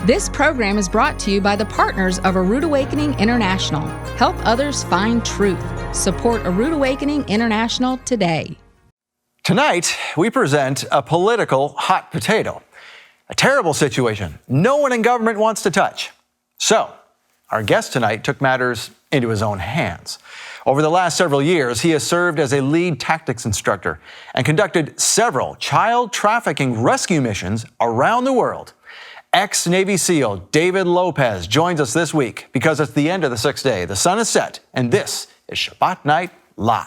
This program is brought to you by the partners of A Rood Awakening International. Help others find truth. Support A Rood Awakening International today. Tonight, we present a political hot potato. A terrible situation no one in government wants to touch. So, our guest tonight took matters into his own hands. Over the last several years, he has served as a lead tactics instructor and conducted several child trafficking rescue missions around the world. Ex-Navy SEAL David Lopez joins us this week because it's the end of the sixth day. The sun is set, and this is Shabbat Night Live.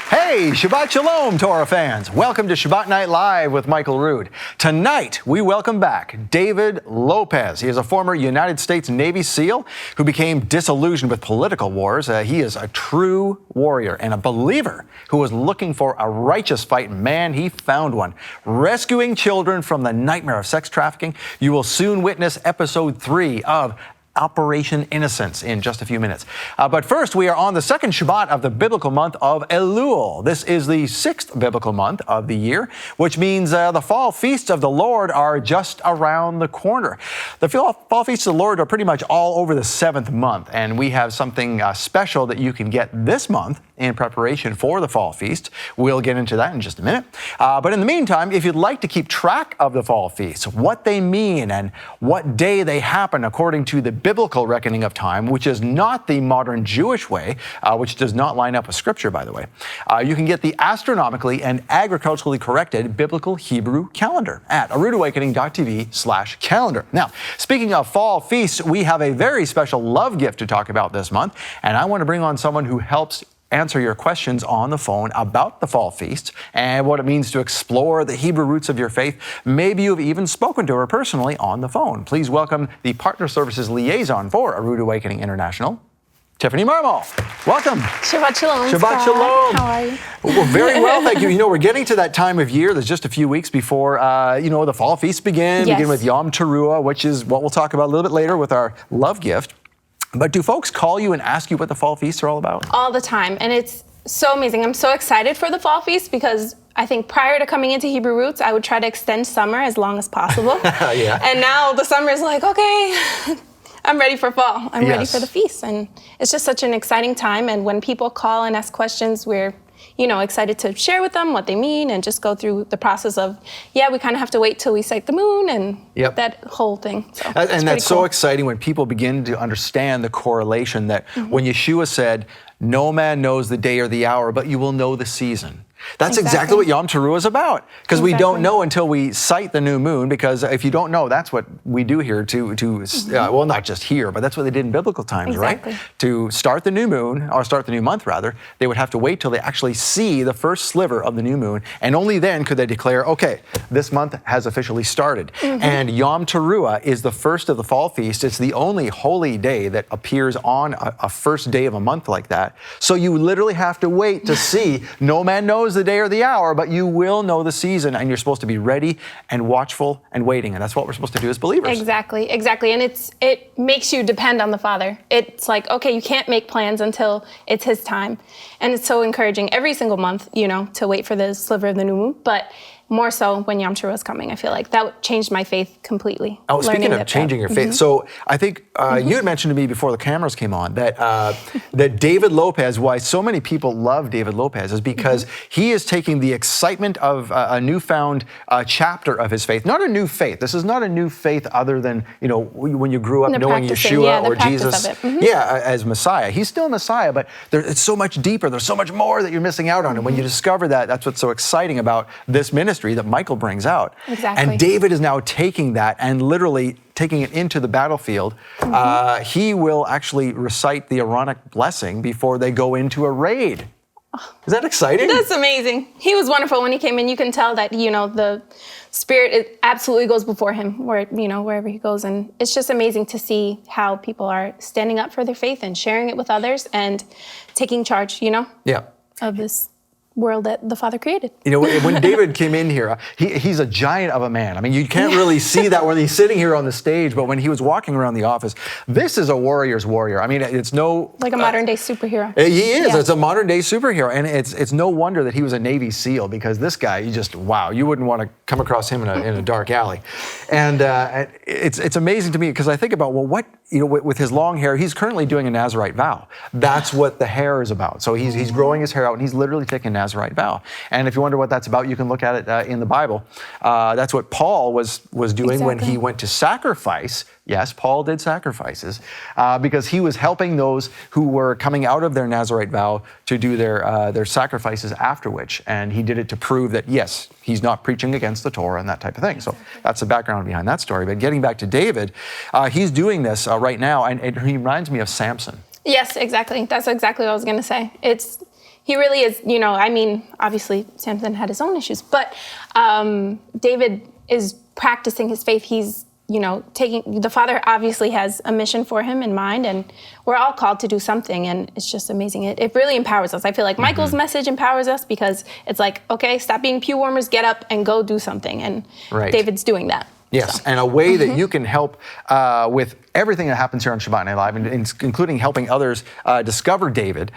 Hey, Shabbat Shalom, Torah fans. Welcome to Shabbat Night Live with Michael Rood. Tonight, we welcome back David Lopez. He is a former United States Navy SEAL who became disillusioned with political wars. He is a true warrior and a believer who was looking for a righteous fight. Man, he found one. Rescuing children from the nightmare of sex trafficking. You will soon witness episode 3 of Operation Innocence in just a few minutes. But first, we are on the second Shabbat of the biblical month of Elul. This is the 6th biblical month of the year, which means the fall feasts of the Lord are just around the corner. The fall feasts of the Lord are pretty much all over the 7th month, and we have something special that you can get this month in preparation for the fall feast. We'll get into that in just a minute. But in the meantime, if you'd like to keep track of the fall feasts, what they mean and what day they happen according to the biblical reckoning of time, which is not the modern Jewish way, which does not line up with Scripture, by the way, you can get the astronomically and agriculturally corrected biblical Hebrew calendar at aroodawakening.tv/calendar. Now, speaking of fall feasts, we have a very special love gift to talk about this month, and I want to bring on someone who helps answer your questions on the phone about the fall feast and what it means to explore the Hebrew roots of your faith. Maybe you've even spoken to her personally on the phone. Please welcome the Partner Services Liaison for A Rood Awakening International, Tiffany Marmol. Welcome. Shabbat Shalom. Shabbat Shalom. How are you? Well, very well, thank you. You know, we're getting to that time of year. There's just a few weeks before, the fall feasts begin. Yes. Begin with Yom Teruah, which is what we'll talk about a little bit later with our love gift. But do folks call you and ask you what the fall feasts are all about? All the time, and it's so amazing. I'm so excited for the fall feast because I think prior to coming into Hebrew Roots, I would try to extend summer as long as possible. Yeah. And now the summer is like, okay, I'm ready for fall. I'm ready for the feast. And it's just such an exciting time. And when people call and ask questions, we're excited to share with them what they mean and just go through the process of, we kind of have to wait till we sight the moon and that whole thing. So and that's cool. so exciting when people begin to understand the correlation that when Yeshua said, no man knows the day or the hour, but you will know the season. That's exactly what Yom Teruah is about, because we don't know until we sight the new moon, because if you don't know, that's what we do here well, not just here, but that's what they did in biblical times, right? To start the new moon, or start the new month rather, they would have to wait till they actually see the first sliver of the new moon, and only then could they declare, okay, this month has officially started. And Yom Teruah is the first of the fall feast. It's the only holy day that appears on a first day of a month like that. So you literally have to wait to see. No man knows the day or the hour, but you will know the season, and you're supposed to be ready and watchful and waiting, and that's what we're supposed to do as believers. Exactly, and it makes you depend on the Father. It's like, okay, you can't make plans until it's His time, and it's so encouraging every single month, to wait for the sliver of the new moon, but more so when Yom Teruah is coming. I feel like that changed my faith completely. Oh, speaking of changing your faith, so I think you had mentioned to me before the cameras came on that that David Lopez, why so many people love David Lopez, is because he is taking the excitement of a newfound chapter of his faith. Not a new faith. This is not a new faith other than, when you grew up knowing Yeshua or Jesus as Messiah. He's still Messiah, but it's so much deeper. There's so much more that you're missing out on. And when you discover that, that's what's so exciting about this ministry that Michael brings out. Exactly. And David is now taking that and literally taking it into the battlefield. He will actually recite the Aaronic blessing before they go into a raid. Is that exciting? That's amazing. He was wonderful when he came in. You can tell that, the Spirit absolutely goes before him, wherever he goes. And it's just amazing to see how people are standing up for their faith and sharing it with others and taking charge, Yeah. of this world that the Father created. When David came in here, he's a giant of a man. I mean, you can't really see that when he's sitting here on the stage, but when he was walking around the office, this is a warrior's warrior. I mean, it's no... Like a modern day superhero. He is. Yeah. It's a modern day superhero. And it's no wonder that he was a Navy SEAL, because this guy, you wouldn't want to come across him in a dark alley. And it's amazing to me, because I think about, with his long hair, he's currently doing a Nazirite vow. That's what the hair is about. So he's growing his hair out, and he's literally taking a Nazirite vow. And if you wonder what that's about, you can look at it in the Bible. That's what Paul was doing when he went to sacrifice. Yes, Paul did sacrifices because he was helping those who were coming out of their Nazirite vow to do their sacrifices after which. And he did it to prove that, yes, he's not preaching against the Torah and that type of thing. So that's the background behind that story. But getting back to David, he's doing this right now, and he reminds me of Samson. Yes, exactly. That's exactly what I was going to say. He really is, obviously Samson had his own issues, but David is practicing his faith. He's, the Father obviously has a mission for him in mind, and we're all called to do something, and it's just amazing. It really empowers us. I feel like Michael's message empowers us, because it's like, okay, stop being pew warmers, get up and go do something, and David's doing that. Yes, and a way that you can help with everything that happens here on Shabbat Night Live, including helping others discover David,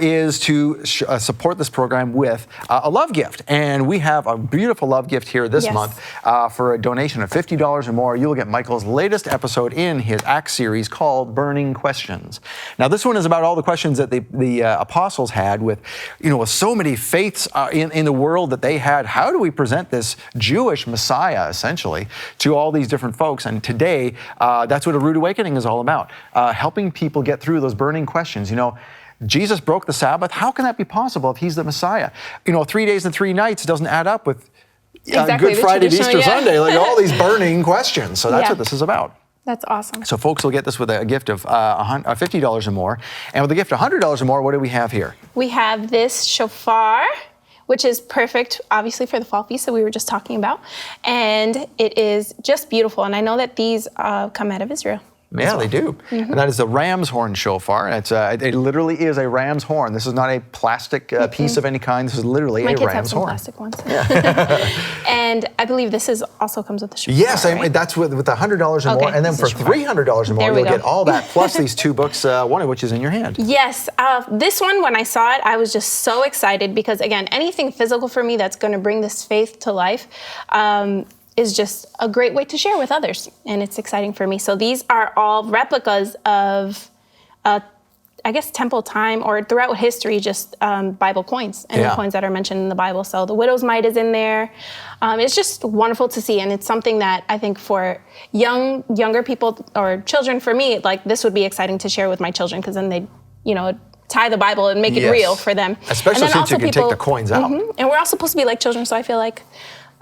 is to support this program with a love gift. And we have a beautiful love gift here this month. For a donation of $50 or more, you'll get Michael's latest episode in his Acts series called Burning Questions. Now, this one is about all the questions that the apostles had with so many faiths in the world that they had. How do we present this Jewish Messiah, essentially, to all these different folks? And today, that's what a Rood Awakening is all about, helping people get through those burning questions. Jesus broke the Sabbath. How can that be possible if he's the Messiah? 3 days and 3 nights doesn't add up with Good Friday to Easter Sunday, like all these burning questions. So that's what this is about. That's awesome. So folks will get this with a gift of $50 or more. And with a gift of $100 or more, what do we have here? We have this shofar, which is perfect, obviously, for the fall feast that we were just talking about. And it is just beautiful. And I know that these come out of Israel. Yeah, they do. And that is the ram's horn shofar. It literally is a ram's horn. This is not a plastic piece of any kind. This is literally a ram's horn. My kids have some plastic ones. And I believe this also comes with the shofar. Yes, right? That's with the $100 or more. And then for $300 or more, you'll get all that, plus these 2 books, one of which is in your hand. Yes. This one, when I saw it, I was just so excited because, again, anything physical for me that's going to bring this faith to life is just a great way to share with others, and it's exciting for me. So these are all replicas of, temple time or throughout history, just Bible coins and the coins that are mentioned in the Bible. So the widow's mite is in there. It's just wonderful to see, and it's something that I think for younger people or children, for me, like this would be exciting to share with my children, because then they, tie the Bible and make it real for them. Especially since you can take the coins out. And we're all supposed to be like children, so I feel like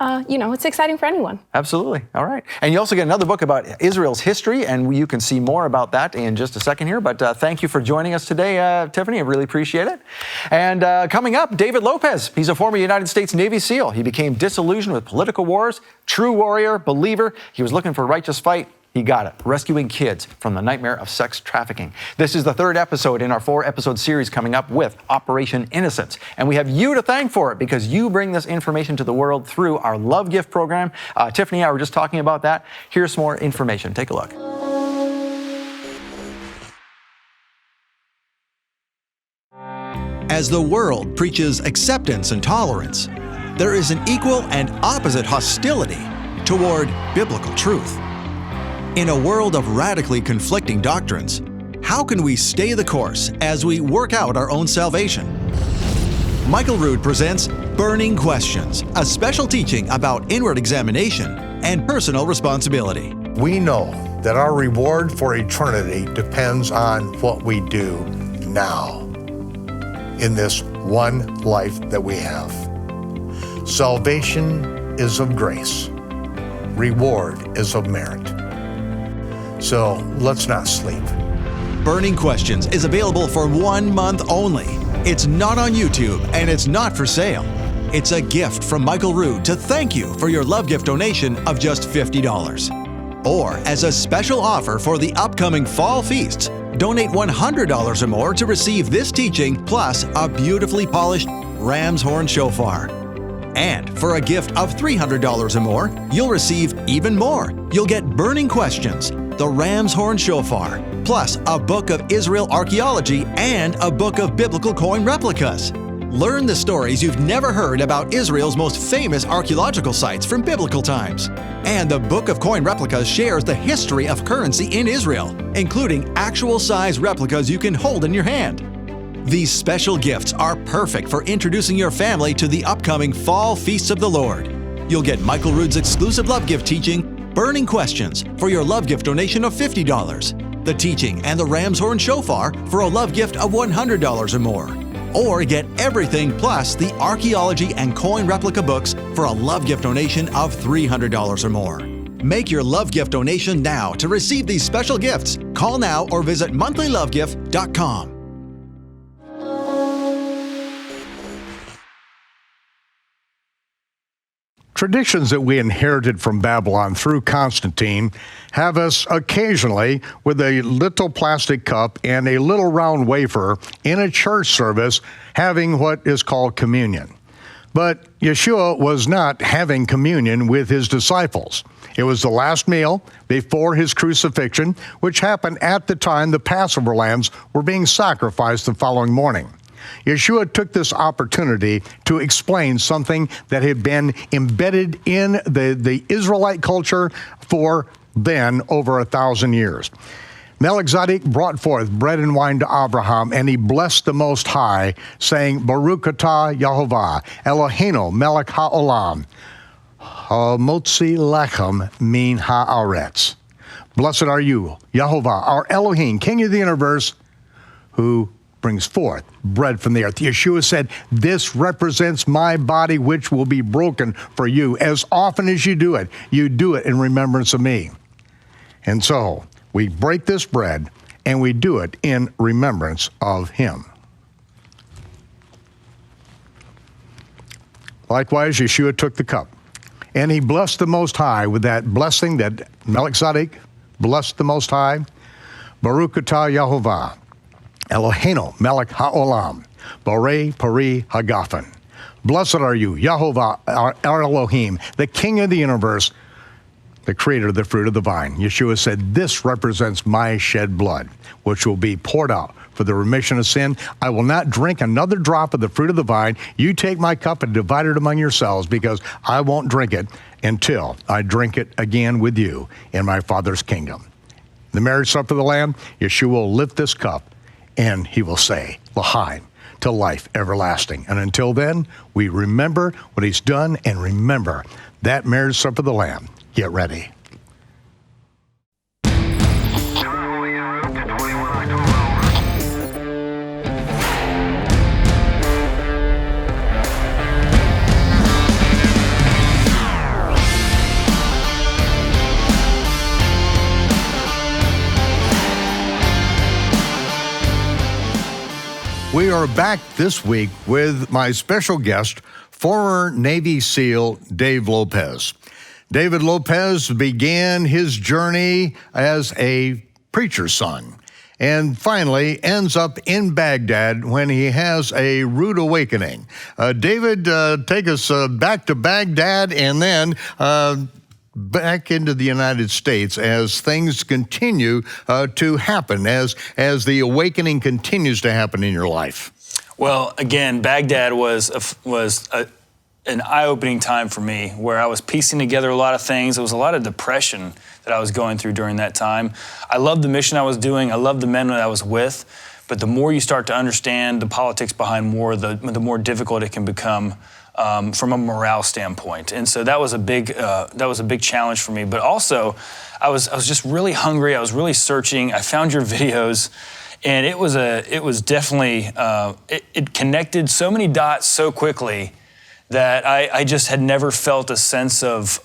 it's exciting for anyone. Absolutely. All right. And you also get another book about Israel's history, and you can see more about that in just a second here. But thank you for joining us today, Tiffany. I really appreciate it. And coming up, David Lopez. He's a former United States Navy SEAL. He became disillusioned with political wars, true warrior, believer. He was looking for a righteous fight. He got it, rescuing kids from the nightmare of sex trafficking. This is the 3rd episode in our 4-episode series coming up with Operation Innocence. And we have you to thank for it, because you bring this information to the world through our Love Gift program. Tiffany and I were just talking about that. Here's some more information. Take a look. As the world preaches acceptance and tolerance, there is an equal and opposite hostility toward biblical truth. In a world of radically conflicting doctrines, how can we stay the course as we work out our own salvation? Michael Rood presents Burning Questions, a special teaching about inward examination and personal responsibility. We know that our reward for eternity depends on what we do now in this one life that we have. Salvation is of grace. Reward is of merit. So let's not sleep. Burning Questions is available for 1 month only. It's not on YouTube and it's not for sale. It's a gift from Michael Rood to thank you for your love gift donation of just $50. Or as a special offer for the upcoming fall feasts, donate $100 or more to receive this teaching plus a beautifully polished ram's horn shofar. And for a gift of $300 or more, you'll receive even more. You'll get Burning Questions, the ram's horn shofar, plus a book of Israel archaeology and a book of biblical coin replicas. Learn the stories you've never heard about Israel's most famous archaeological sites from biblical times. And the Book of Coin Replicas shares the history of currency in Israel, including actual size replicas you can hold in your hand. These special gifts are perfect for introducing your family to the upcoming Fall Feasts of the Lord. You'll get Michael Rood's exclusive love gift teaching, Burning Questions, for your love gift donation of $50. The teaching and the ram's horn shofar for a love gift of $100 or more. Or get everything plus the archaeology and coin replica books for a love gift donation of $300 or more. Make your love gift donation now to receive these special gifts. Call now or visit monthlylovegift.com. Traditions that we inherited from Babylon through Constantine have us occasionally with a little plastic cup and a little round wafer in a church service having what is called communion. But Yeshua was not having communion with his disciples. It was the last meal before his crucifixion, which happened at the time the Passover lambs were being sacrificed the following morning. Yeshua took this opportunity to explain something that had been embedded in the Israelite culture for then over 1,000 years. Melchizedek brought forth bread and wine to Abraham, and he blessed the Most High, saying, Baruch atah Yehovah, Eloheinu melech ha'olam, hamotzi lechem min ha'aretz. Blessed are you, Yehovah, our Elohim, King of the universe, who brings forth bread from the earth. Yeshua said, this represents my body, which will be broken for you. As often as you do it in remembrance of me. And so we break this bread and we do it in remembrance of him. Likewise, Yeshua took the cup and he blessed the Most High with that blessing that Melchizedek blessed the Most High. Baruch atah Yehovah, Eloheinu melech ha'olam, borei pari hagafen. Blessed are you, Yehovah, our Elohim, the King of the universe, the creator of the fruit of the vine. Yeshua said, this represents my shed blood, which will be poured out for the remission of sin. I will not drink another drop of the fruit of the vine. You take my cup and divide it among yourselves, because I won't drink it until I drink it again with you in my Father's kingdom. The marriage supper of the Lamb, Yeshua will lift this cup and he will say, L'chaim, to life everlasting. And until then, we remember what he's done and remember that marriage supper of the Lamb. Get ready. We are back this week with my special guest, former Navy SEAL Dave Lopez. David Lopez began his journey as a preacher's son and finally ends up in Baghdad when he has a rude awakening. David, take us back to Baghdad and then back into the United States as things continue to happen, as the awakening continues to happen in your life. Well, again, Baghdad was an eye-opening time for me, where I was piecing together a lot of things. There was a lot of depression that I was going through during that time. I loved the mission I was doing. I loved the men that I was with. But the more you start to understand the politics behind war, the more difficult it can become from a morale standpoint. And so that was a big challenge for me. But also, I was just really hungry. I was really searching. I found your videos, and it was definitely it connected so many dots so quickly that I just had never felt a sense of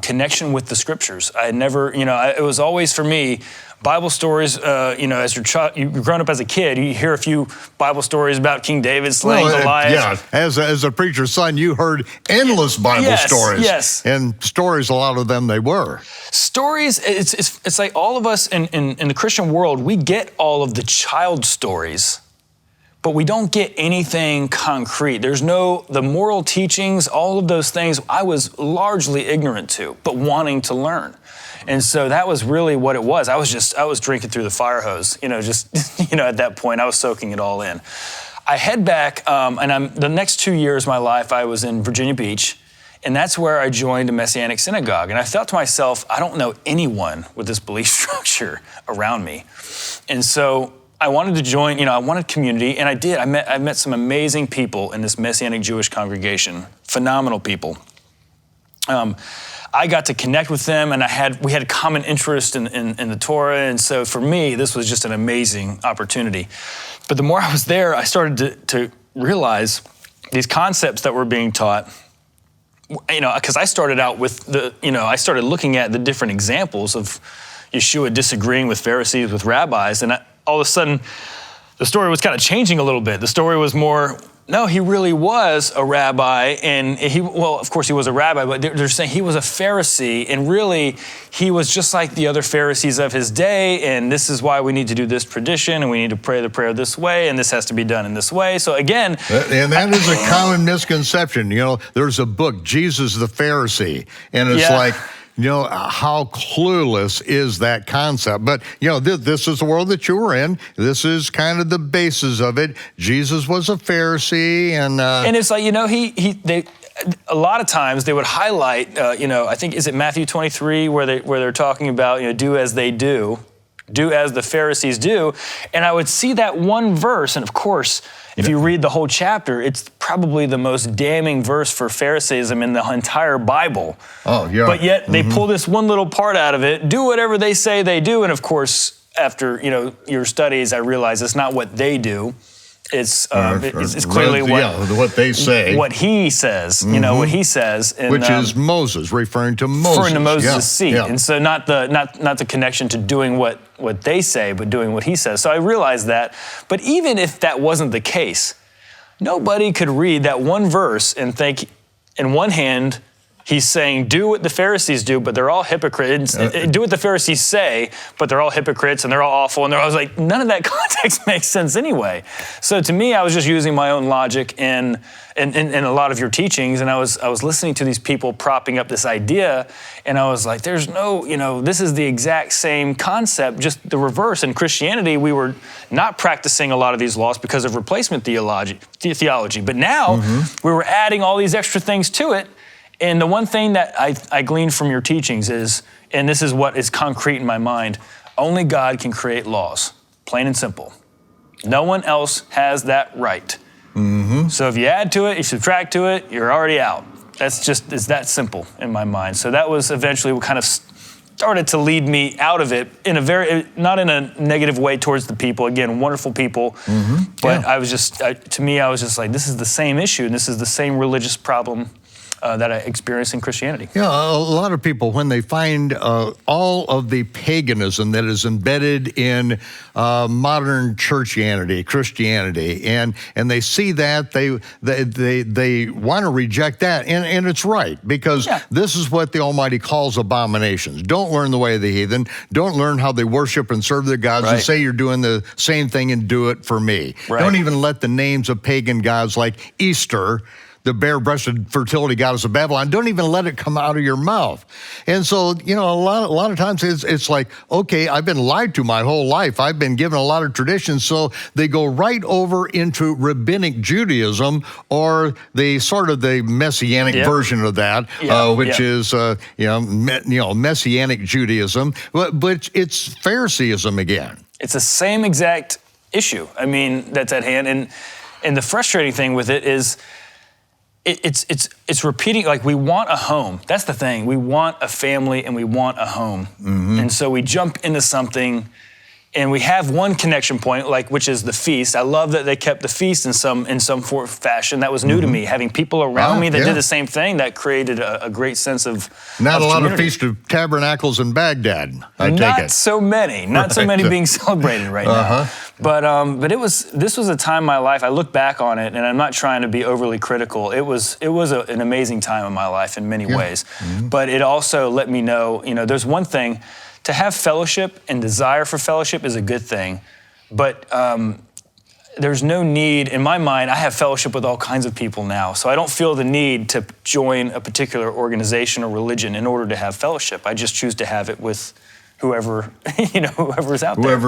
connection with the scriptures. I had never, it was always for me, Bible stories, as you're growing up as a kid, you hear a few Bible stories about King David slaying Goliath. Yeah, as a preacher's son, you heard endless Bible stories. Yes. And stories, a lot of them they were. Stories, it's like all of us in the Christian world, we get all of the child stories, but we don't get anything concrete. There's the moral teachings, all of those things I was largely ignorant to, but wanting to learn. And so that was really what it was. I was drinking through the fire hose, at that point, I was soaking it all in. I head back, and the next 2 years of my life, I was in Virginia Beach, and that's where I joined a Messianic synagogue. And I thought to myself, I don't know anyone with this belief structure around me. And so I wanted to join, I wanted community, and I did. I met some amazing people in this Messianic Jewish congregation, phenomenal people. I got to connect with them, and we had a common interest in the Torah, and so for me, this was just an amazing opportunity. But the more I was there, I started to realize these concepts that were being taught, because I started out with I started looking at the different examples of Yeshua disagreeing with Pharisees, with rabbis, and all of a sudden, the story was kind of changing a little bit. The story was more, no, he really was a rabbi, and of course he was a rabbi, but they're saying he was a Pharisee, and really he was just like the other Pharisees of his day, and this is why we need to do this tradition, and we need to pray the prayer this way, and this has to be done in this way. So again... And that is a common misconception. There's a book, Jesus the Pharisee, and it's like... how clueless is that concept? But, this is the world that you were in. This is kind of the basis of it. Jesus was a Pharisee, and... And it's like, a lot of times they would highlight, I think, is it Matthew 23, where they're talking about, do as they do as the Pharisees do. And I would see that one verse, and of course, if you read the whole chapter, it's probably the most damning verse for Pharisaism in the entire Bible. Oh, yeah. But yet they pull this one little part out of it, do whatever they say they do. And of course, after your studies, I realize it's not what they do. It's clearly what they say, what he says. What he says, and, which is Moses, referring to Moses, referring to Moses' seat, yeah. And so not the connection to doing what they say, but doing what he says. So I realized that. But even if that wasn't the case, nobody could read that one verse and think, in one hand, he's saying, do what the Pharisees do, but they're all hypocrites. Do what the Pharisees say, but they're all hypocrites and they're all awful. And I was like, none of that context makes sense anyway. So to me, I was just using my own logic in a lot of your teachings. And I was listening to these people propping up this idea. And I was like, there's no, this is the exact same concept, just the reverse. In Christianity, we were not practicing a lot of these laws because of replacement theology. But now we were adding all these extra things to it. And the one thing that I gleaned from your teachings is, and this is what is concrete in my mind, only God can create laws, plain and simple. No one else has that right. So if you add to it, you subtract to it, you're already out. It's that simple in my mind. So that was eventually what kind of started to lead me out of it in not in a negative way towards the people. Again, wonderful people. But I was just like, this is the same issue, and this is the same religious problem that I experienced in Christianity. Yeah, a lot of people, when they find all of the paganism that is embedded in modern churchianity, Christianity, and they see that, they want to reject that, and it's right, because this is what the Almighty calls abominations. Don't learn the way of the heathen. Don't learn how they worship and serve their gods and say you're doing the same thing and do it for me. Don't even let the names of pagan gods like Easter, the bare-breasted fertility goddess of Babylon, don't even let it come out of your mouth. And so, a lot of times it's like, okay, I've been lied to my whole life. I've been given a lot of traditions. So they go right over into rabbinic Judaism, or the Messianic version of that, which is, Messianic Judaism, but it's Phariseeism again. It's the same exact issue. That's at hand. And the frustrating thing with it is, it's repeating, like we want a home. That's the thing. We want a family and we want a home. And so we jump into something And we have one connection point, which is the feast. I love that they kept the feast in some fashion. That was new to me. Having people around me that did the same thing, that created a great sense of Not a lot community. of Feast of Tabernacles in Baghdad, I take it. Not so many being celebrated right now. But this was a time in my life. I look back on it, and I'm not trying to be overly critical. It was an amazing time in my life in many ways. But it also let me know, there's one thing. To have fellowship and desire for fellowship is a good thing, but there's no need, in my mind, I have fellowship with all kinds of people now, so I don't feel the need to join a particular organization or religion in order to have fellowship. I just choose to have it with whoever, whoever's out there.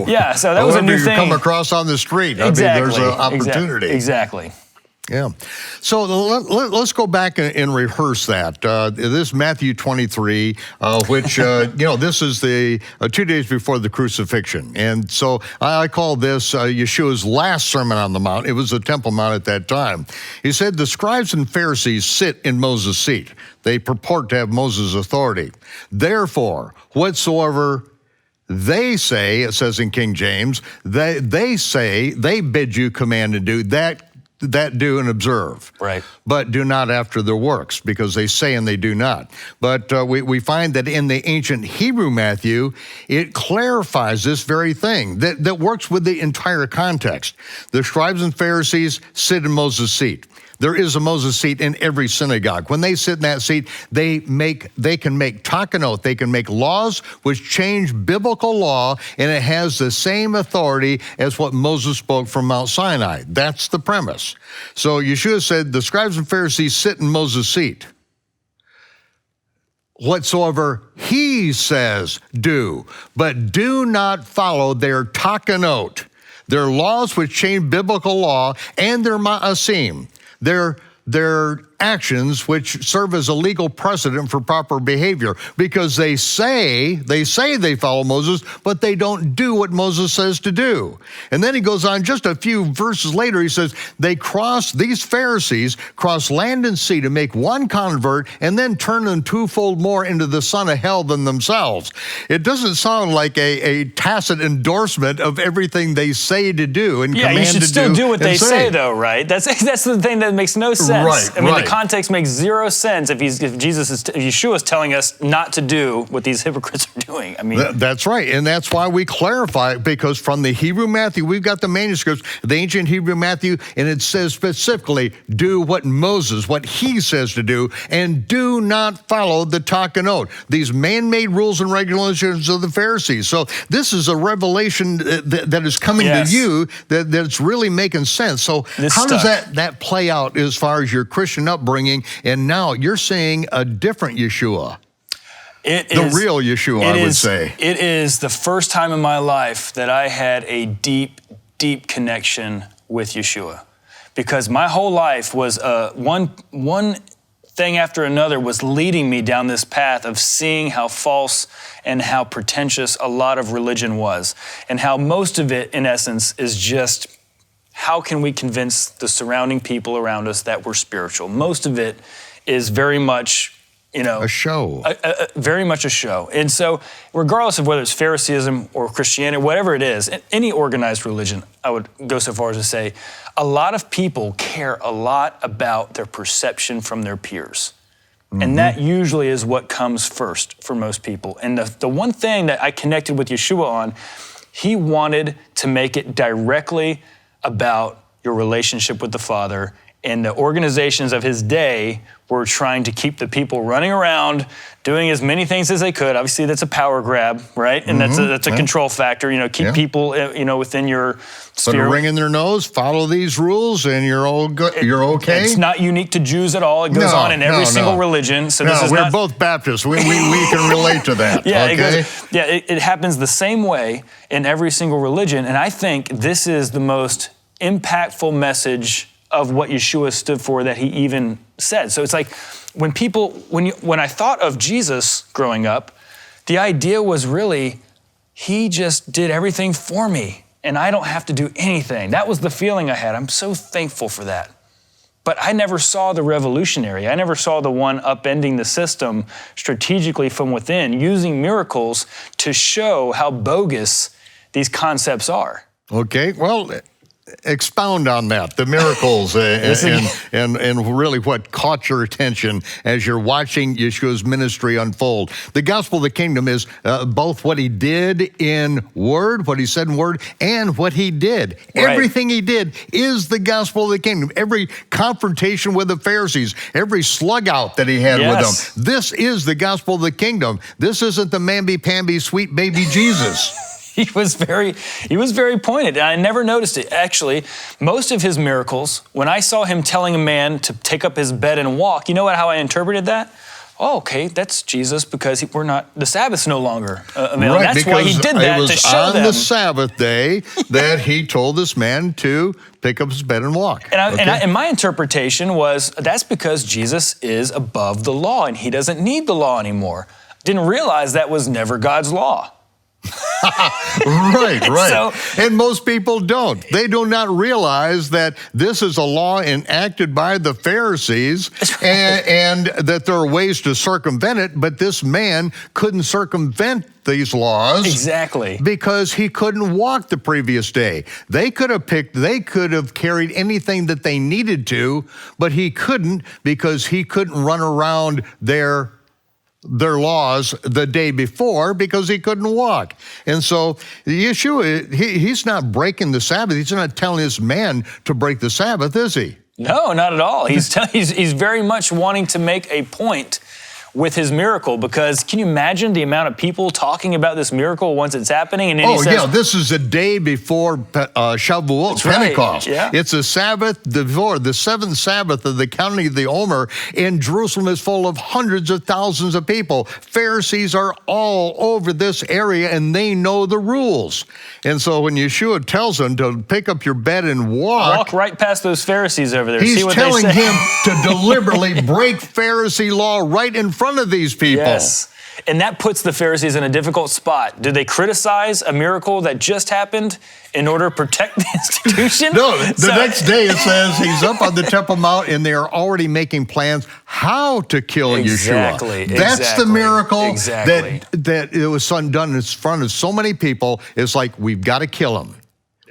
Yeah, so that was a new thing. Whoever you come across on the street. Exactly. I mean, there's an opportunity. Exactly. Yeah. So let's go back and rehearse that. This is Matthew 23, which, this is the 2 days before the crucifixion. And so I call this Yeshua's last Sermon on the Mount. It was the Temple Mount at that time. He said, the scribes and Pharisees sit in Moses' seat. They purport to have Moses' authority. Therefore, whatsoever they say, it says in King James, they bid you command and do that do and observe. Right. But do not after their works, because they say and they do not. But we find that in the ancient Hebrew Matthew, it clarifies this very thing that works with the entire context. The scribes and Pharisees sit in Moses' seat. There is a Moses seat in every synagogue. When they sit in that seat, they can make takanot, they can make laws which change biblical law, and it has the same authority as what Moses spoke from Mount Sinai. That's the premise. So Yeshua said, the scribes and Pharisees sit in Moses' seat. Whatsoever he says, do, but do not follow their takanot, their laws which change biblical law, and their ma'asim, their actions which serve as a legal precedent for proper behavior, because they say they follow Moses, but they don't do what Moses says to do. And then he goes on just a few verses later, he says, these Pharisees cross land and sea to make one convert and then turn them twofold more into the son of hell than themselves. It doesn't sound like a tacit endorsement of everything they say to do and command to do. Yeah, you should still do what they say though, right? That's the thing that makes no sense. Right, I mean, the context makes zero sense if Yeshua is telling us not to do what these hypocrites are doing. I mean, that's right, and that's why we clarify, because from the Hebrew Matthew, we've got the manuscripts, the ancient Hebrew Matthew, and it says specifically, do what he says to do, and do not follow the takanot, these man-made rules and regulations of the Pharisees. So this is a revelation that is coming to you that's really making sense. So how does that play out as far as your Christian upbringing, and now you're seeing a different Yeshua? The real Yeshua, I would say. It is the first time in my life that I had a deep, deep connection with Yeshua, because my whole life was one thing after another was leading me down this path of seeing how false and how pretentious a lot of religion was, and how most of it, in essence, is just how can we convince the surrounding people around us that we're spiritual? Most of it is very much, a show. Very much a show. And so regardless of whether it's Phariseeism or Christianity, whatever it is, any organized religion, I would go so far as to say, a lot of people care a lot about their perception from their peers. Mm-hmm. And that usually is what comes first for most people. And the one thing that I connected with Yeshua on, he wanted to make it directly about your relationship with the Father, and the organizations of his day were trying to keep the people running around, doing as many things as they could. Obviously, that's a power grab, right? And that's a control factor. Keep people, within your sphere. Put a ring in their nose, follow these rules, and you're all good. You're okay. It's not unique to Jews at all. It goes on in every single religion. So this is we're both Baptists. We can relate to that. It happens the same way in every single religion. And I think this is the most impactful message of what Yeshua stood for that he even said. So it's like when I thought of Jesus growing up, the idea was really, he just did everything for me and I don't have to do anything. That was the feeling I had. I'm so thankful for that. But I never saw the revolutionary. I never saw the one upending the system strategically from within, using miracles to show how bogus these concepts are. Okay, well, expound on that, the miracles and really what caught your attention as you're watching Yeshua's ministry unfold. The gospel of the kingdom is both what he did in word, what he said in word, and what he did. Right. Everything he did is the gospel of the kingdom. Every confrontation with the Pharisees, every slug out that he had with them, this is the gospel of the kingdom. This isn't the mamby-pamby sweet baby Jesus. He was very pointed, and I never noticed it. Actually, most of his miracles, when I saw him telling a man to take up his bed and walk, you know how I interpreted that? Oh, okay, that's Jesus because the Sabbath's no longer available. Right, that's why he did that, to show them. It was on the Sabbath day that he told this man to pick up his bed and walk. And my interpretation was that's because Jesus is above the law and he doesn't need the law anymore. Didn't realize that was never God's law. Right. And most people don't. They do not realize that this is a law enacted by the Pharisees and that there are ways to circumvent it, but this man couldn't circumvent these laws. Exactly. Because he couldn't walk the previous day. They could have carried anything that they needed to, but he couldn't because he couldn't run around their laws the day before because he couldn't walk. And so Yeshua, he's not breaking the Sabbath. He's not telling this man to break the Sabbath, is he? No, not at all. He's very much wanting to make a point with his miracle, because can you imagine the amount of people talking about this miracle once it's happening? And then he says, this is a day before Shavuot, Pentecost. Right. Yeah. It's a Sabbath before, the seventh Sabbath of the counting of the Omer, and Jerusalem is full of hundreds of thousands of people. Pharisees are all over this area, and they know the rules. And so when Yeshua tells them to pick up your bed and walk right past those Pharisees over there. He's see what telling they say. him to deliberately break Pharisee law right in front of these people. Yes. And that puts the Pharisees in a difficult spot. Do they criticize a miracle that just happened in order to protect the institution? No, the next day it says he's up on the Temple Mount and they are already making plans how to kill Yeshua. That's the miracle that it was done in front of so many people. It's like, we've got to kill him.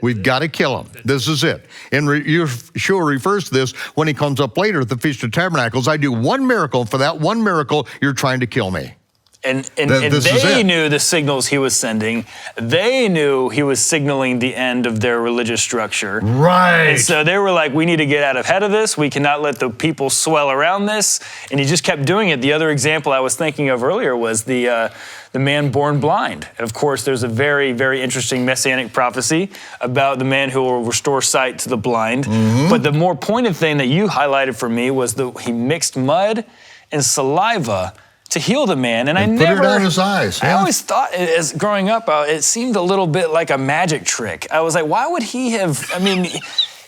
We've got to kill him. This is it. And Yeshua refers to this when he comes up later at the Feast of Tabernacles. I do one miracle. For that one miracle, you're trying to kill me. And they knew the signals he was sending. They knew he was signaling the end of their religious structure. Right. And so they were like, we need to get out ahead of this. We cannot let the people swell around this. And he just kept doing it. The other example I was thinking of earlier was the man born blind. And of course, there's a very, very interesting messianic prophecy about the man who will restore sight to the blind. Mm-hmm. But the more pointed thing that you highlighted for me was he mixed mud and saliva to heal the man, and I never put it on his eyes. Yeah. I always thought, as growing up, it seemed a little bit like a magic trick. I was like, why would he have? I mean,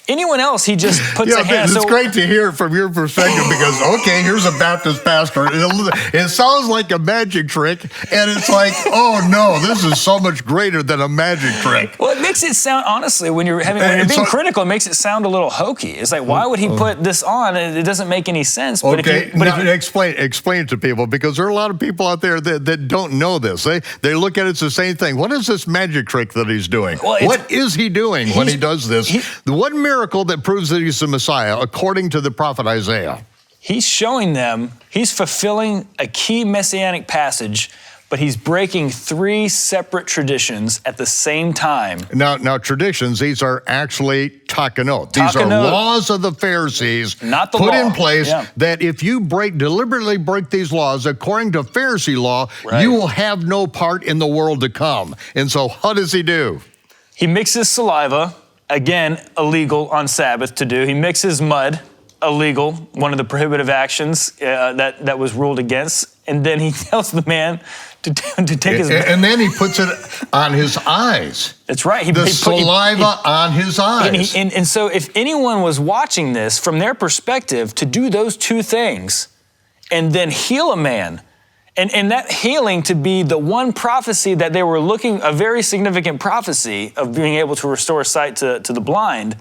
anyone else, he just puts a hand. It's great to hear from your perspective because, okay, here's a Baptist pastor. It sounds like a magic trick, and it's like, oh no, this is so much greater than a magic trick. Well, it makes it sound, honestly, when you're being critical, it makes it sound a little hokey. It's like, why would he put this on? It doesn't make any sense. Explain it to people, because there are a lot of people out there that don't know this. They look at it as the same thing. What is this magic trick that he's doing? What is he doing when he does this? The one miracle that proves that he's the Messiah, according to the prophet Isaiah. He's showing them, he's fulfilling a key messianic passage, but he's breaking three separate traditions at the same time. Now traditions, these are actually takanot. These are laws of the Pharisees put in place that if you deliberately break these laws, according to Pharisee law, you will have no part in the world to come. And so what does he do? He mixes saliva, again, illegal on Sabbath to do. He mixes mud, illegal, one of the prohibitive actions that was ruled against. And then he tells the man to take his... And then he puts it on his eyes. That's right. The saliva on his eyes. And so if anyone was watching this, from their perspective, to do those two things and then heal a man, and that healing to be the one prophecy that they were looking, a very significant prophecy of being able to restore sight to the blind,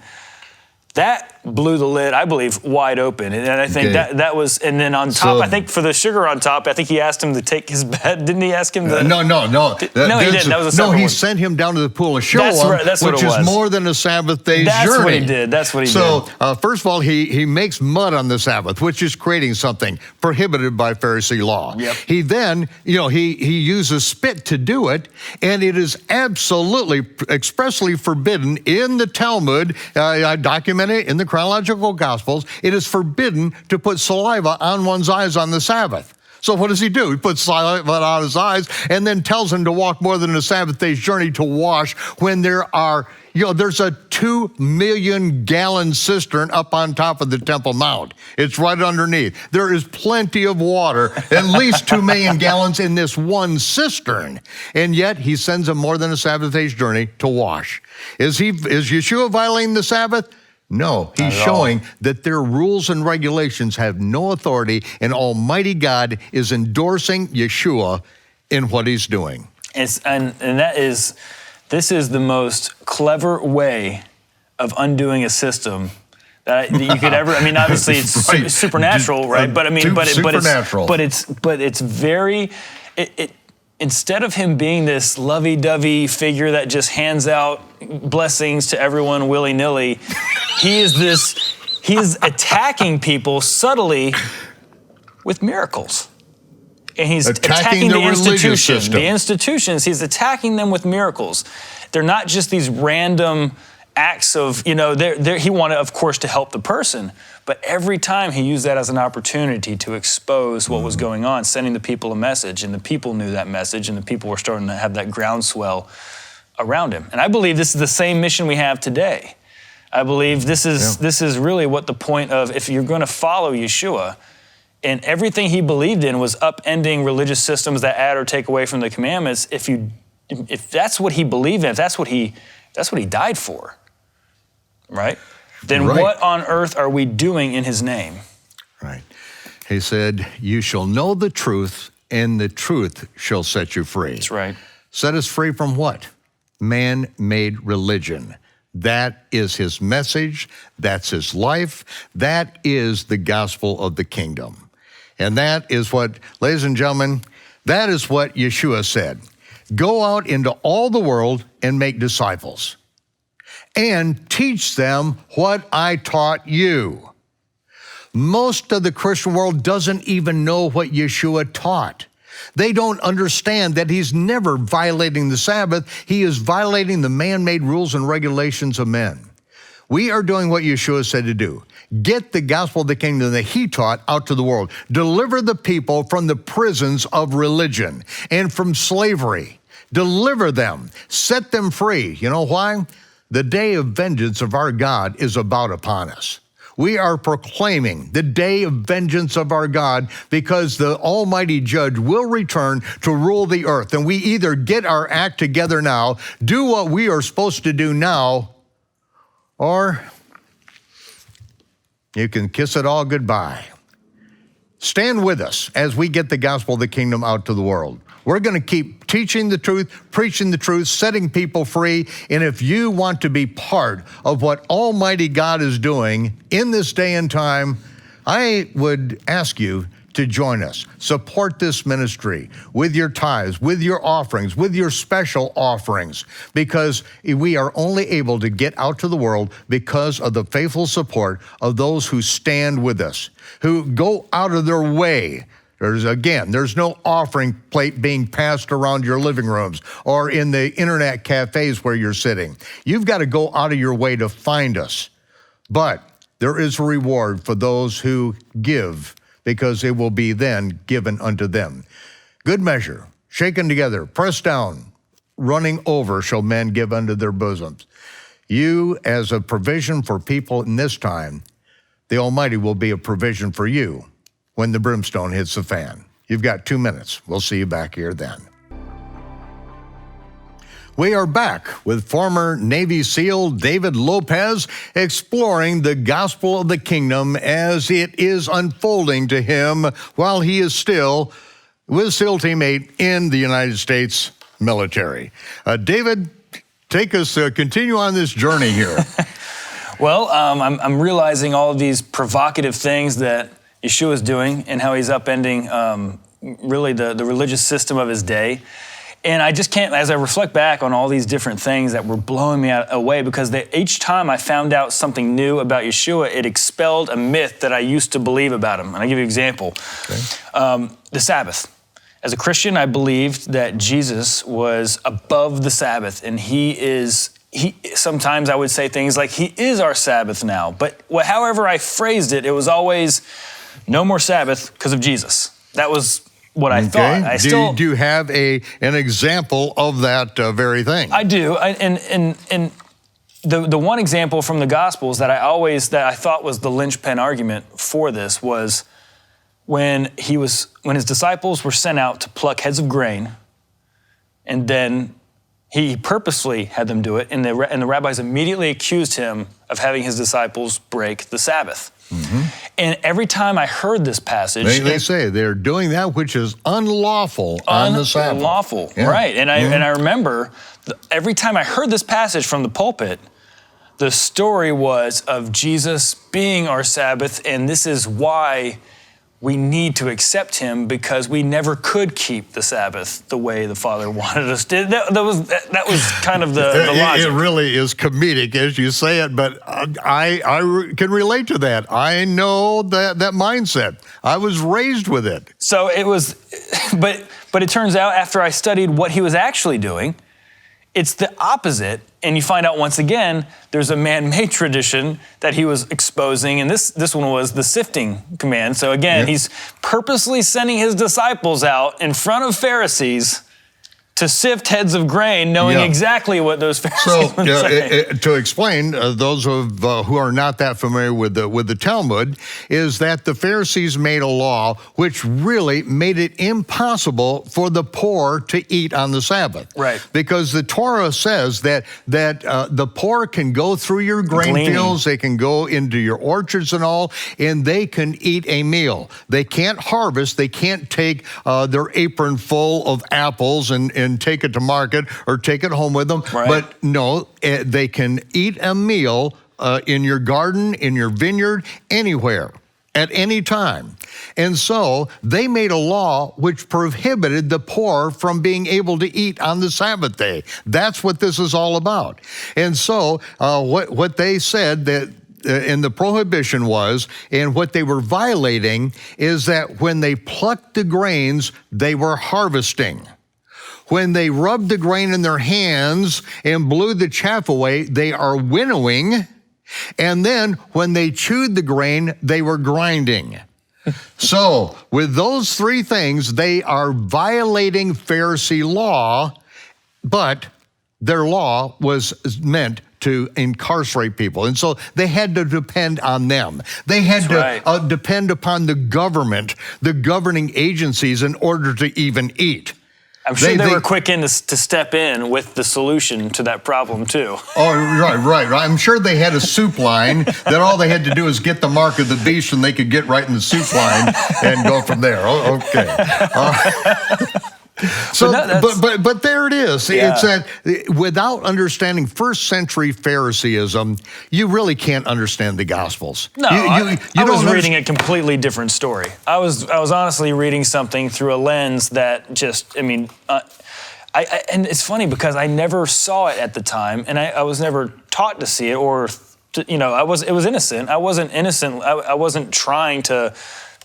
that blew the lid, I believe, wide open. And I think that was, and then on top, I think for the sugar on top, I think he asked him to take his bed. Didn't he ask him to? No. No, he didn't. That was a separate he one. sent him down to the pool of Siloam, which is more than a Sabbath day's journey. That's what he did. That's what he did. So, first of all, he makes mud on the Sabbath, which is creating something prohibited by Pharisee law. Yep. He then, he uses spit to do it, and it is absolutely expressly forbidden in the Talmud, documented in the chronological Gospels. It is forbidden to put saliva on one's eyes on the Sabbath. So what does he do? He puts saliva on his eyes and then tells him to walk more than a Sabbath day's journey to wash when there's a 2 million gallon cistern up on top of the Temple Mount. It's right underneath. There is plenty of water, at least 2 million gallons in this one cistern. And yet he sends him more than a Sabbath day's journey to wash. Is Yeshua violating the Sabbath? No, he's showing that their rules and regulations have no authority, and Almighty God is endorsing Yeshua in what he's doing. This is the most clever way of undoing a system that you could ever. I mean, obviously it's right. Supernatural, right? But I mean, supernatural. It's very. Instead of him being this lovey-dovey figure that just hands out blessings to everyone willy-nilly, he's attacking people subtly with miracles. And he's attacking the institutions. The institutions, he's attacking them with miracles. They're not just these random acts of, he wanted, of course, to help the person, but every time he used that as an opportunity to expose what was going on, sending the people a message, and the people knew that message, and the people were starting to have that groundswell around him. And I believe this is the same mission we have today. I believe this is really what the point of, if you're going to follow Yeshua, and everything he believed in was upending religious systems that add or take away from the commandments. If that's what he believed in, if that's what he died for, right? Then what on earth are we doing in his name? Right. He said, "You shall know the truth, and the truth shall set you free." That's right. Set us free from what? Man-made religion. That is his message. That's his life. That is the gospel of the kingdom. And that is what, ladies and gentlemen, that is what Yeshua said. Go out into all the world and make disciples and teach them what I taught you. Most of the Christian world doesn't even know what Yeshua taught. They don't understand that he's never violating the Sabbath. He is violating the man-made rules and regulations of men. We are doing what Yeshua said to do. Get the gospel of the kingdom that he taught out to the world. Deliver the people from the prisons of religion and from slavery. Deliver them. Set them free. You know why? The day of vengeance of our God is about upon us. We are proclaiming the day of vengeance of our God because the Almighty Judge will return to rule the earth. And we either get our act together now, do what we are supposed to do now, or you can kiss it all goodbye. Stand with us as we get the gospel of the kingdom out to the world. We're going to keep teaching the truth, preaching the truth, setting people free. And if you want to be part of what Almighty God is doing in this day and time, I would ask you to join us. Support this ministry with your tithes, with your offerings, with your special offerings, because we are only able to get out to the world because of the faithful support of those who stand with us, who go out of their way. There's no offering plate being passed around your living rooms or in the internet cafes where you're sitting. You've got to go out of your way to find us. But there is a reward for those who give, because it will be then given unto them. Good measure, shaken together, pressed down, running over shall men give unto their bosoms. You, as a provision for people in this time, the Almighty will be a provision for you when the brimstone hits the fan. You've got 2 minutes. We'll see you back here then. We are back with former Navy SEAL David Lopez exploring the gospel of the kingdom as it is unfolding to him while he is still with SEAL Team 8 in the United States military. David, take us, continue on this journey here. Well, I'm realizing all of these provocative things that Yeshua is doing and how he's upending really the religious system of his day. And I just can't, as I reflect back on all these different things that were blowing me away, because each time I found out something new about Yeshua, it expelled a myth that I used to believe about him. And I'll give you an example. Okay. The Sabbath. As a Christian, I believed that Jesus was above the Sabbath, and sometimes I would say things like, he is our Sabbath now. But however I phrased it, it was always no more Sabbath because of Jesus. That was what I thought. Do you have an example of that very thing? I do. And the one example from the Gospels that I thought was the linchpin argument for this was when his disciples were sent out to pluck heads of grain, and then he purposely had them do it, and the rabbis immediately accused him of having his disciples break the Sabbath. Mm-hmm. And every time I heard this passage, they say they're doing that which is unlawful on the Sabbath. Unlawful, yeah. Right? And I remember every time I heard this passage from the pulpit, the story was of Jesus being our Sabbath, and this is why we need to accept him, because we never could keep the Sabbath the way the Father wanted us to. That was kind of the logic. It really is comedic as you say it, but I can relate to that. I know that mindset. I was raised with it. So it was, but it turns out after I studied what he was actually doing, it's the opposite. And you find out once again, there's a man-made tradition that he was exposing, and this one was the sifting command. So again, he's purposely sending his disciples out in front of Pharisees to sift heads of grain, knowing exactly what those Pharisees would say. To explain, those who are not that familiar with the Talmud, is that the Pharisees made a law which really made it impossible for the poor to eat on the Sabbath. Right. Because the Torah says that the poor can go through your grain fields, they can go into your orchards and all, and they can eat a meal. They can't harvest, they can't take their apron full of apples and take it to market or take it home with them. Right. But no, they can eat a meal in your garden, in your vineyard, anywhere, at any time. And so they made a law which prohibited the poor from being able to eat on the Sabbath day. That's what this is all about. And so what they said that and the prohibition was, and what they were violating, is that when they plucked the grains, they were harvesting. When they rubbed the grain in their hands and blew the chaff away, they are winnowing. And then when they chewed the grain, they were grinding. So with those three things, they are violating Pharisee law, but their law was meant to incarcerate people. And so they had to depend on them. They had to depend upon the government, the governing agencies, in order to even eat. I'm sure they were quick to step in with the solution to that problem too. Oh, right. I'm sure they had a soup line that all they had to do is get the mark of the beast and they could get right in the soup line and go from there. Oh, okay. But there it is. Yeah. It's that without understanding first century Phariseeism, you really can't understand the Gospels. No, I was reading a completely different story. I was honestly reading something through a lens that just, and it's funny because I never saw it at the time, and I was never taught to see it, or, it was innocent. I wasn't innocent. I wasn't trying to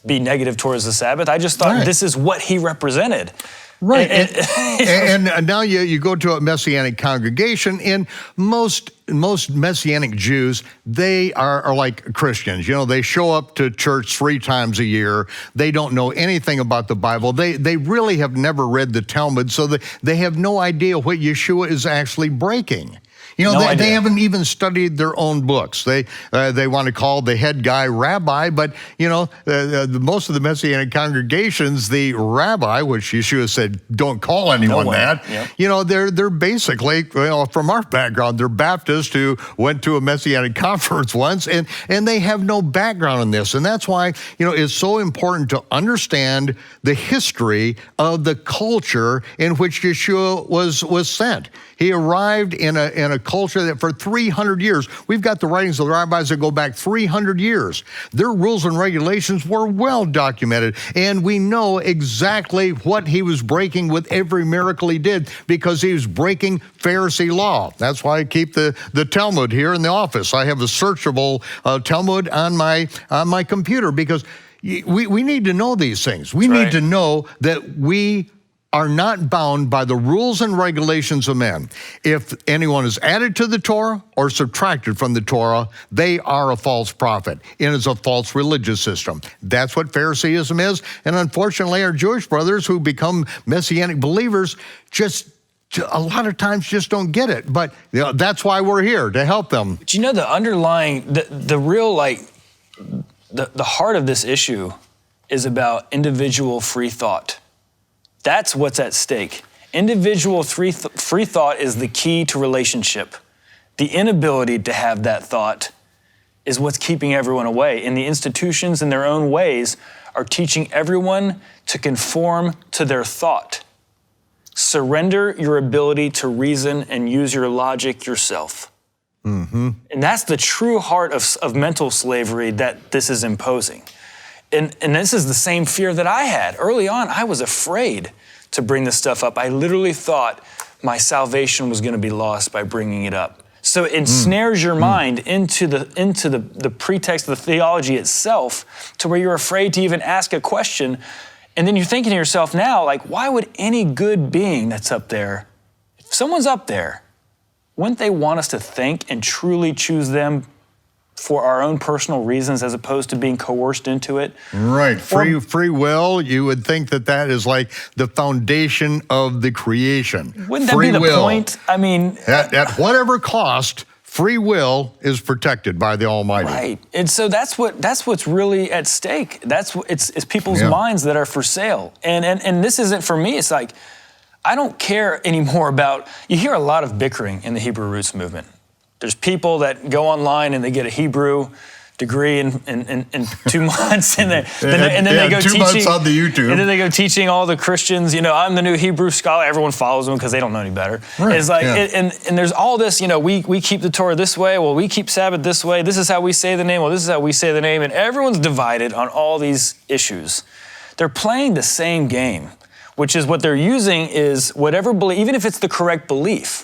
be negative towards the Sabbath. I just thought this is what he represented. Right, and now you go to a Messianic congregation, and most Messianic Jews, they are like Christians. They show up to church 3 times a year. They don't know anything about the Bible. They really have never read the Talmud, so they have no idea what Yeshua is actually breaking. They haven't even studied their own books. They want to call the head guy rabbi, but most of the Messianic congregations, the rabbi, which Yeshua said, don't call anyone that. Yep. They're basically, from our background, they're Baptists who went to a Messianic conference once, and they have no background in this. And that's why, it's so important to understand the history of the culture in which Yeshua was sent. He arrived in a culture that for 300 years, we've got the writings of the rabbis that go back 300 years. Their rules and regulations were well documented, and we know exactly what he was breaking with every miracle he did, because he was breaking Pharisee law. That's why I keep the Talmud here in the office. I have a searchable Talmud on my computer, because we need to know these things. We need to know that we are not bound by the rules and regulations of men. If anyone is added to the Torah or subtracted from the Torah, they are a false prophet and is a false religious system. That's what Phariseeism is. And unfortunately, our Jewish brothers who become Messianic believers just a lot of times just don't get it. But that's why we're here, to help them. But you know, the underlying, the real, like, the heart of this issue is about individual free thought. That's what's at stake. Individual free thought is the key to relationship. The inability to have that thought is what's keeping everyone away. And the institutions, in their own ways, are teaching everyone to conform to their thought. Surrender your ability to reason and use your logic yourself. Mm-hmm. And that's the true heart of mental slavery that this is imposing. And this is the same fear that I had. Early on, I was afraid to bring this stuff up. I literally thought my salvation was going to be lost by bringing it up. So it ensnares your mind into the pretext of the theology itself, to where you're afraid to even ask a question. And then you're thinking to yourself now, like, why would any good being that's up there, if someone's up there, wouldn't they want us to think and truly choose them for our own personal reasons as opposed to being coerced into it? Right, free will, you would think that is like the foundation of the creation. Wouldn't that be the point? I mean, at whatever cost, free will is protected by the Almighty. Right, and so that's what's really at stake. It's people's minds that are for sale. And this isn't for me. It's like, I don't care anymore about, you hear a lot of bickering in the Hebrew roots movement. There's people that go online and they get a Hebrew degree in 2 months, and then they go 2 months on the YouTube, and then they go teaching all the Christians. You know, I'm the new Hebrew scholar. Everyone follows them because they don't know any better. Right. It's like, and there's all this. You know, we keep the Torah this way. Well, we keep Sabbath this way. This is how we say the name. Well, this is how we say the name. And everyone's divided on all these issues. They're playing the same game, which is what they're using is whatever belief, even if it's the correct belief.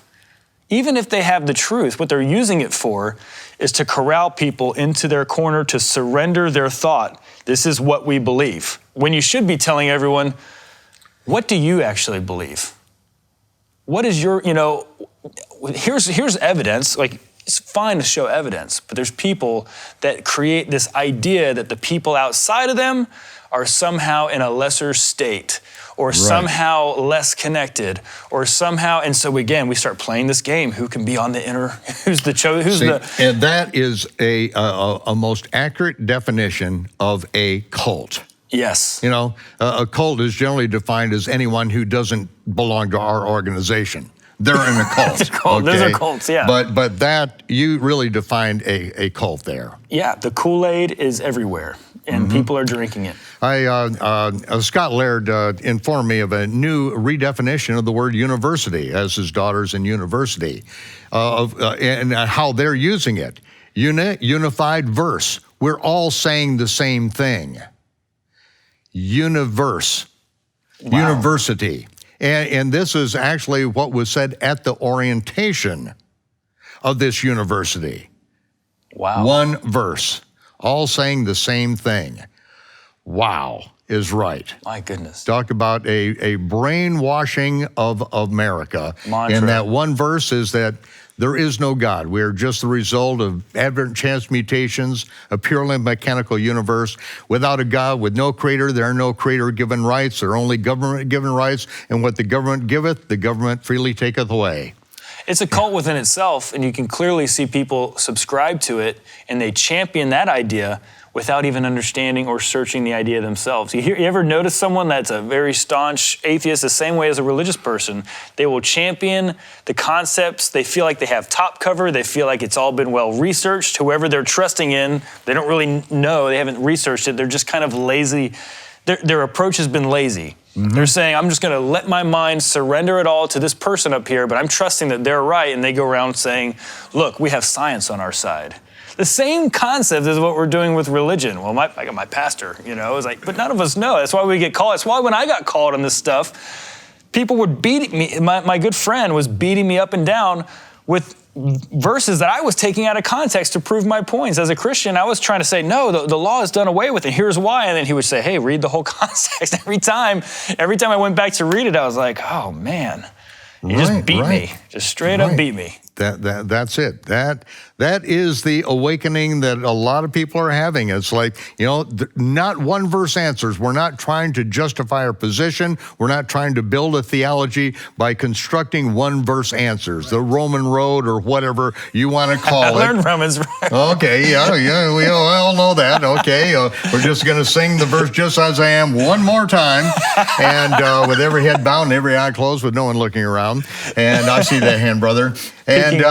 Even if they have the truth, what they're using it for is to corral people into their corner, to surrender their thought. This is what we believe. When you should be telling everyone, what do you actually believe? What is your, here's evidence. Like, it's fine to show evidence, but there's people that create this idea that the people outside of them are somehow in a lesser state, or somehow less connected, or somehow, and so again, we start playing this game. Who can be on the inner, and that is a most accurate definition of a cult. Yes. You know, a cult is generally defined as anyone who doesn't belong to our organization. They're in a cult. Okay? Those are cults, yeah. But that, you really defined a cult there. Yeah, the Kool-Aid is everywhere, and people are drinking it. Scott Laird informed me of a new redefinition of the word university, as his daughter's in university, and how they're using it. Unified verse. We're all saying the same thing. Universe. Wow. University. And this is actually what was said at the orientation of this university. Wow. One verse, all saying the same thing. Wow is right. My goodness. Talk about a brainwashing of America. Mantra. And that one verse is that there is no God. We are just the result of advent chance mutations, a purely mechanical universe. Without a God, with no creator, there are no creator-given rights. There are only government-given rights. And what the government giveth, the government freely taketh away. It's a cult within itself, and you can clearly see people subscribe to it, and they champion that idea without even understanding or searching the idea themselves. You ever notice someone that's a very staunch atheist the same way as a religious person? They will champion the concepts. They feel like they have top cover. They feel like it's all been well researched. Whoever they're trusting in, they don't really know. They haven't researched it. They're just kind of lazy. Their approach has been lazy. They're saying, I'm just going to let my mind surrender it all to this person up here, but I'm trusting that they're right. And they go around saying, look, we have science on our side. The same concept is what we're doing with religion. Well, I got my pastor, it's like, but none of us know. That's why we get called. That's why when I got called on this stuff, people were beating me. My good friend was beating me up and down with verses that I was taking out of context to prove my points. As a Christian, I was trying to say, no, the law is done away with, and here's why. And then he would say, hey, read the whole context. Every time I went back to read it, I was like, oh, man. He just beat me, just straight up beat me. That's it. That is the awakening that a lot of people are having. It's like, not one verse answers. We're not trying to justify our position. We're not trying to build a theology by constructing one verse answers, the Roman road or whatever you want to call it. I learned Romans. Okay, yeah, we all know that. Okay, we're just going to sing the verse just as I am one more time, and with every head bowed and every eye closed with no one looking around. And I see that hand, brother. And,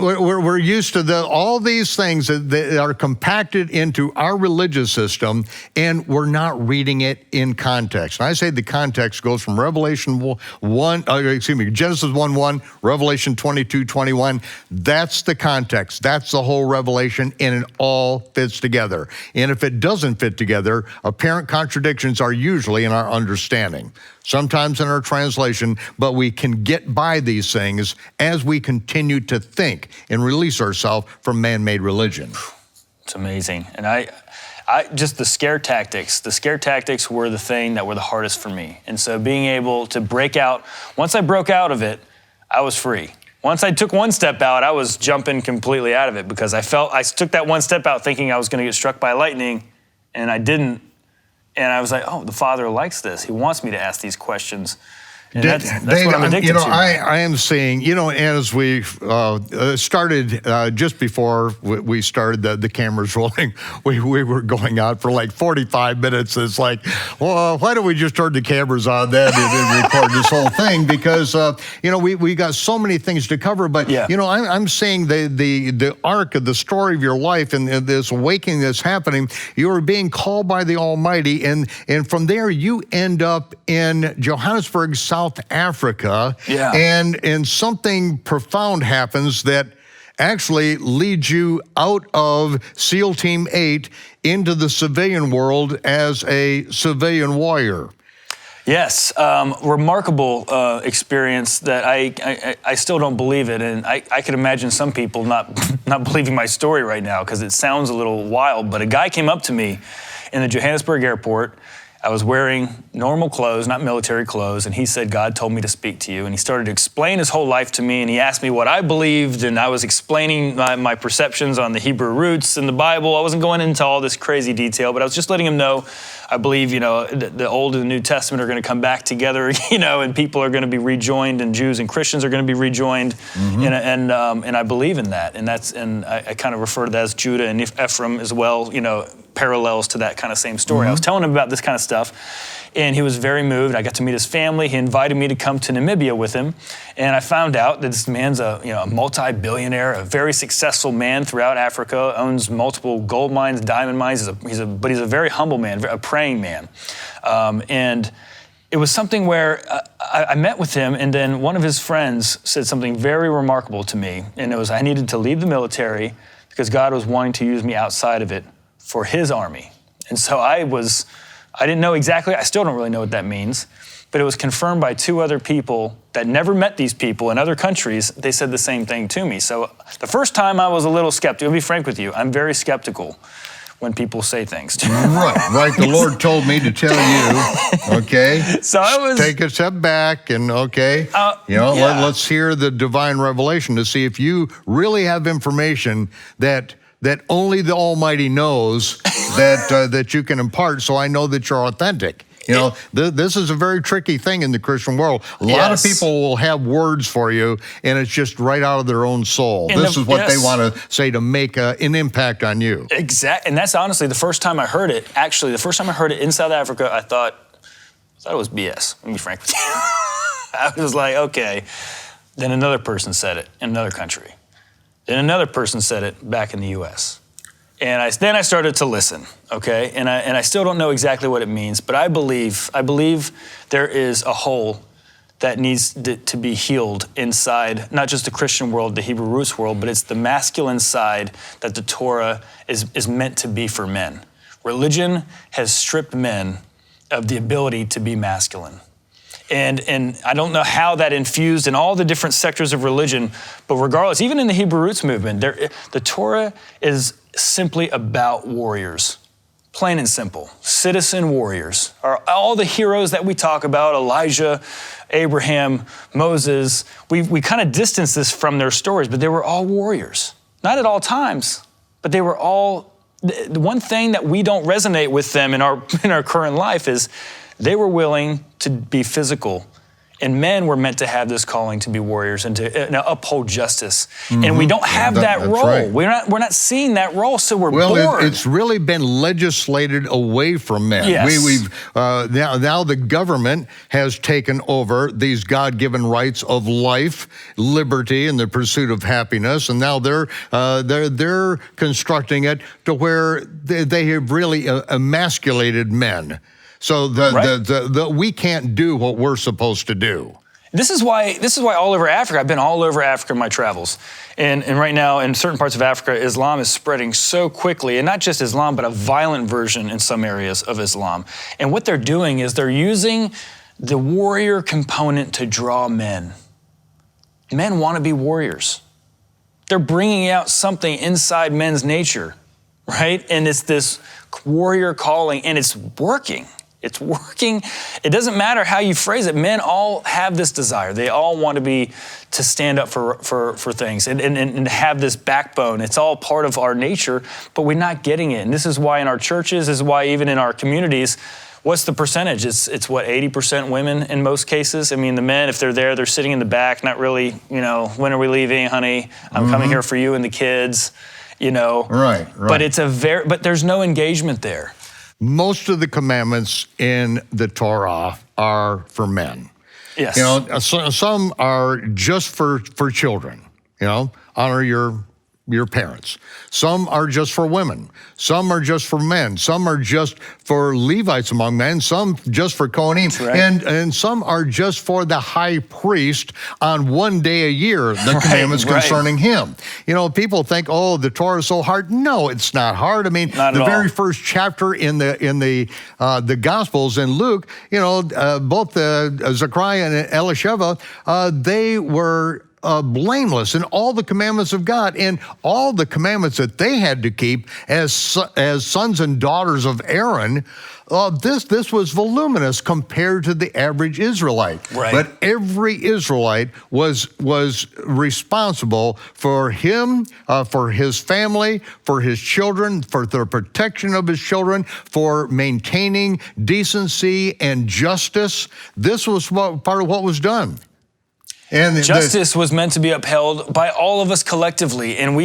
we're used to all these things that are compacted into our religious system, and we're not reading it in context. And I say the context goes from Genesis 1:1, Revelation 22:21. That's the context. That's the whole revelation, and it all fits together. And if it doesn't fit together, apparent contradictions are usually in our understanding. Sometimes in our translation, but we can get by these things as we continue to think and release ourselves from man-made religion. It's amazing. And I just the scare tactics were the thing that were the hardest for me. And so being able to break out, once I broke out of it, I was free. Once I took one step out, I was jumping completely out of it because I took that one step out thinking I was going to get struck by lightning, and I didn't. And I was like, oh, the Father likes this. He wants me to ask these questions. And that's what I'm addicted to. I am seeing, as we started, just before we started the cameras rolling, we were going out for like 45 minutes. It's like, well, why don't we just turn the cameras on then and record this whole thing? Because, we got so many things to cover. But, I'm seeing the arc of the story of your life and this awakening that's happening. You are being called by the Almighty. And from there, you end up in Johannesburg, South Africa, and something profound happens that actually leads you out of SEAL Team 8 into the civilian world as a civilian warrior. Yes, remarkable experience that I still don't believe it, and I could imagine some people not believing my story right now because it sounds a little wild, but a guy came up to me in the Johannesburg airport. I was wearing normal clothes, not military clothes, and he said, God told me to speak to you. And he started to explain his whole life to me, and he asked me what I believed, and I was explaining my perceptions on the Hebrew roots in the Bible. I wasn't going into all this crazy detail, but I was just letting him know, I believe, the Old and the New Testament are going to come back together, and people are going to be rejoined, and Jews and Christians are going to be rejoined, and I believe in that. And I kind of refer to that as Judah and Ephraim as well, parallels to that kind of same story. I was telling him about this kind of stuff, and he was very moved. I got to meet his family. He invited me to come to Namibia with him, and I found out that this man's a multi-billionaire, a very successful man throughout Africa, owns multiple gold mines, diamond mines. But he's a very humble man, a praying man, and it was something where I met with him, and then one of his friends said something very remarkable to me, and it was I needed to leave the military because God was wanting to use me outside of it for his army. And so I didn't know exactly, I still don't really know what that means, but it was confirmed by two other people that never met these people in other countries. They said the same thing to me. So the first time I was a little skeptical. I'll be frank with you, I'm very skeptical when people say things to me. Right. The Lord told me to tell you, okay? So I was... Take a step back and, let's hear the divine revelation to see if you really have information that only the Almighty knows that you can impart, so I know that you're authentic. This is a very tricky thing in the Christian world. A lot of people will have words for you, and it's just right out of their own soul. This is what they want to say to make an impact on you. Exactly, and that's honestly the first time I heard it. Actually, the first time I heard it in South Africa, I thought it was BS. Let me be frank with you. I was like, okay. Then another person said it in another country. Then another person said it back in the U.S. And then I started to listen, okay? And I still don't know exactly what it means, but I believe there is a hole that needs to be healed inside, not just the Christian world, the Hebrew roots world, but it's the masculine side that the Torah is meant to be for men. Religion has stripped men of the ability to be masculine. And I don't know how that infused in all the different sectors of religion, but regardless, even in the Hebrew roots movement, the Torah is simply about warriors. Plain and simple. Citizen warriors. Are all the heroes that we talk about, Elijah, Abraham, Moses, we kind of distance this from their stories, but they were all warriors. Not at all times, but they were all, the one thing that we don't resonate with them in our current life is they were willing to be physical. And men were meant to have this calling to be warriors and to uphold justice. Mm-hmm. And we don't have that role. Right. We're not seeing that role, so we're bored. It's really been legislated away from men. Yes. Now the government has taken over these God-given rights of life, liberty, and the pursuit of happiness, and now they're constructing it to where they have really emasculated men. So we can't do what we're supposed to do. This is why all over Africa, I've been all over Africa in my travels. And right now, in certain parts of Africa, Islam is spreading so quickly, and not just Islam, but a violent version in some areas of Islam. And what they're doing is they're using the warrior component to draw men. Men want to be warriors. They're bringing out something inside men's nature, right? And it's this warrior calling, and it's working. It's working. It doesn't matter how you phrase it. Men all have this desire. They all want to stand up for things and have this backbone. It's all part of our nature, but we're not getting it. And this is why in our churches, this is why even in our communities, what's the percentage? It's what, 80% women in most cases? I mean, the men, if they're there, they're sitting in the back, not really, when are we leaving, honey? I'm coming here for you and the kids, Right. But there's no engagement there. Most of the commandments in the Torah are for men. Yes. Some are just for children. Honor your parents. Some are just for women. Some are just for men. Some are just for Levites among men. Some just for Kohanim. Right. And some are just for the high priest on one day a year, the commandments concerning him. People think, the Torah is so hard. No, it's not hard. I mean, the very first chapter in the Gospels in Luke, both Zechariah and Elisheva, they were blameless in all the commandments of God and all the commandments that they had to keep as sons and daughters of Aaron. This was voluminous compared to the average Israelite. Right. But every Israelite was responsible for him, for his family, for his children, for the protection of his children, for maintaining decency and justice. This was part of what was done. And justice was meant to be upheld by all of us collectively, and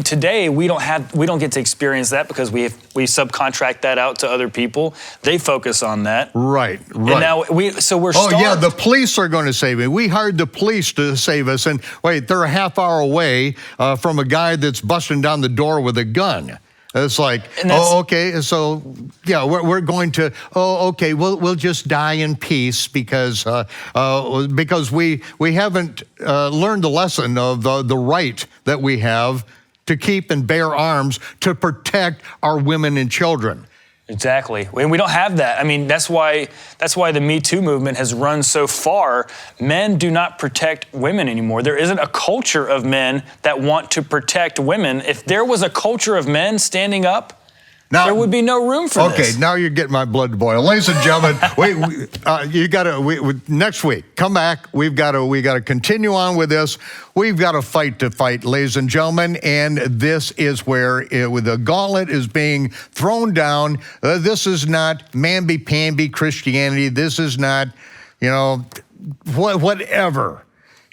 today we don't get to experience that because we subcontract that out to other people. They focus on that. Right. And now we're starved. Oh yeah, the police are going to save me. We hired the police to save us, and wait, they're a half hour away from a guy that's busting down the door with a gun. It's like, okay, so yeah, we're going to, okay, we'll just die in peace because we haven't learned the lesson of the right that we have to keep and bear arms to protect our women and children. Exactly. And we don't have that. I mean, that's why the Me Too movement has run so far. Men do not protect women anymore. There isn't a culture of men that want to protect women. If there was a culture of men standing up, there would be no room for this. Okay, now you're getting my blood to boil. Ladies and gentlemen, next week, come back. We got to continue on with this. We've got a fight to fight, ladies and gentlemen, and this is where the gauntlet is being thrown down. This is not mamby-pamby Christianity. This is not, whatever.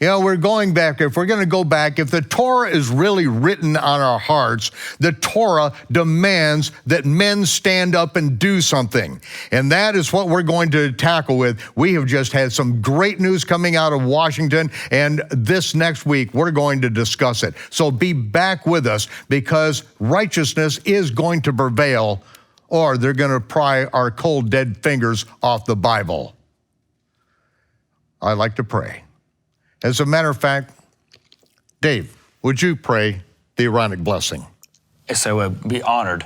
You know, we're going back. If we're going to go back, if the Torah is really written on our hearts, the Torah demands that men stand up and do something. And that is what we're going to tackle with. We have just had some great news coming out of Washington, and this next week we're going to discuss it. So be back with us, because righteousness is going to prevail, or they're going to pry our cold, dead fingers off the Bible. I like to pray. As a matter of fact, Dave, would you pray the Aaronic blessing? Yes, I would be honored.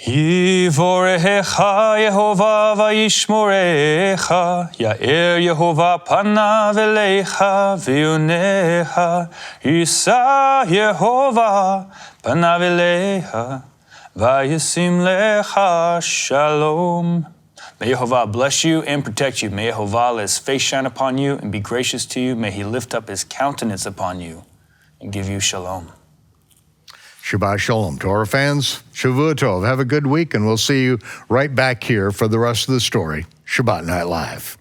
Yivorecha Yehovah vayishmorecha, Ya'er Yehovah panav elecha v'yonecha, Yisa Yehovah panav elecha, vayisim lecha shalom. May Yehovah bless you and protect you. May Yehovah let his face shine upon you and be gracious to you. May he lift up his countenance upon you and give you shalom. Shabbat shalom. Torah fans, Shavua Tov. Have a good week, and we'll see you right back here for the rest of the story. Shabbat Night Live.